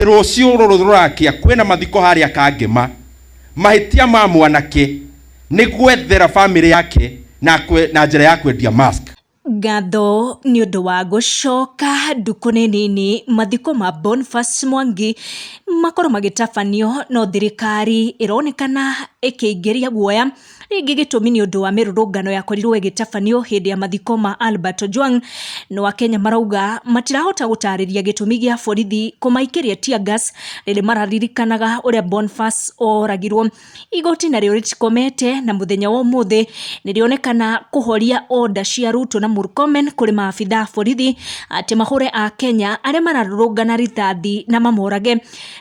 Rũciũ rũrakia kwĩna mathiko harĩa Kangema, mahĩtia ma mwanake nĩ gwethera family yake na njĩra ya kwendia mask. Ngatho nĩ ũndũ wa gũcoka nduku nini mathiko ma Boniface Mwangi makorwo magĩtabanio, no thirikari ĩronekana ĩkĩingĩria guoya rĩngĩ gĩtũmi nĩ ũndũ wa mĩrũrũngano yakorirwo ĩgĩtabanio hĩndĩ ya mathiko ma Albert Ojwang. No Akenya marauga matirahota gũtarĩria gĩtũmi gĩa borithi kũmaikĩria tear gas rĩrĩa mararirikanaga ũrĩa Boniface oragirwo. Igoti narĩo rĩtikomete na mũthenya wa ũmũthĩ nĩrĩonekana kũhoria order cia Ruto na Murkomen kũrĩ maabitha borithi atĩ mahũre a Kenya arĩa mararũrũngana rithathi na mamorage.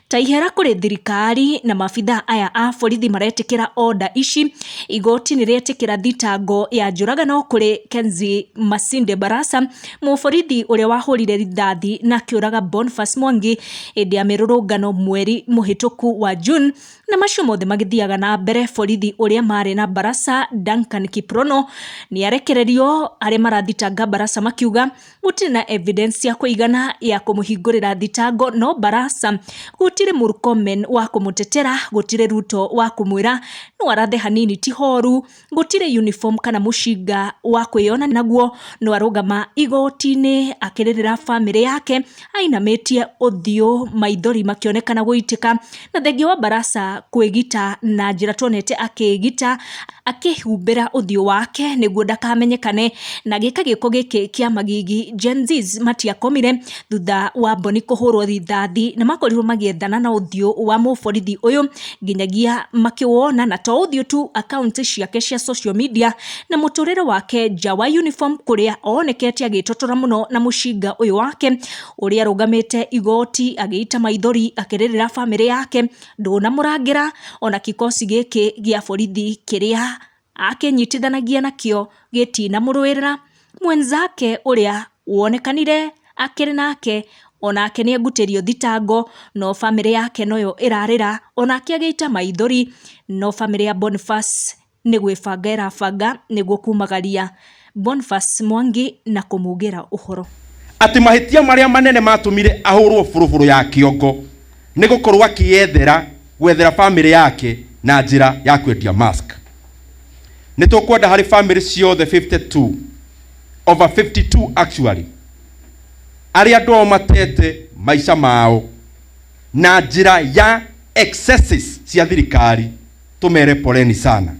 Ta ihera kũrĩ thirikari na maabitha aya a borithi maretĩkĩra order ici. Igoti nĩrĩetĩkĩra thitango ya njũragano kũrĩ Kenzi Masinde Barasa, mũborithi ũrĩa wahũrire rithathi na kĩũraga Boniface Mwangi hĩndĩ ya mĩrũrũngano mweri mũhĩtũku wa June. Na macio mothe magĩthiaga na mbere, borithi ũrĩa marĩ na Barasa Duncan Kiprono nĩarekererio arĩa marathitanga Barasa makiuga gũtirĩ na evidence ya kũigana ya kũmũhingũrĩra thitango, no Barasa gũtirĩ Murkomen wa kũmũtetera, gũtirĩ Ruto wa kũmwĩra no arathe hanini ti horu, gũtirĩ uniform kana mũcinga wa kwĩona naguo, no arũgama igoti-inĩ akĩrĩrĩra family yake ainamĩtie ũthiũ, maithori makĩonekana gũitĩka, na thengia wa Barasa kwĩgita na njĩra tuonete akĩgita akĩhumbĩra ũthiũ wake nĩguo ndakamenyekane. Na gĩka gĩko gĩkĩ kĩa magigi Gen Zs matiakomire thutha wa Boni kũhũrwo rithathi na makorirwo magĩethana na ũthiũ wa mũborithi ũyũ, nginyagia makĩwona na to ũthiũ tu, akaunti ciake cia social media na mũtũrĩre wake nja wa uniform kũrĩa onekete agĩtotora mũno na mũcinga ũyũ wake ũrĩa arũgamĩte igoti agĩita maithori akĩrĩrĩra family yake. Ndũnamũrangĩra ona kikosi gĩkĩ gĩa borithi kĩrĩa akĩnyitithanagia nakĩo gĩtinamũrũĩrĩra. Mwenzake ũrĩa wonekanire akĩrĩ nake onake nĩegutĩrio thitango, no family yake noyo ĩrarĩra onake agĩita maithori. No family ya Boniface nĩ gwĩbanga ĩrabanga nĩguo kumagaria Boniface Mwangi na kũmugĩra ũhoro atĩ mahĩtia marĩa manene matũmire ahũrwo buruburu ya kĩongo nĩ gũkorwo akĩyethera gwethera family yake na njĩra ya kwendia mask. Nĩ tũkwenda harĩ family ciothe 52 over 52 actually arĩa andũ matete maica mao na njĩra ya excesses cia thirikari, tumere poleni sana.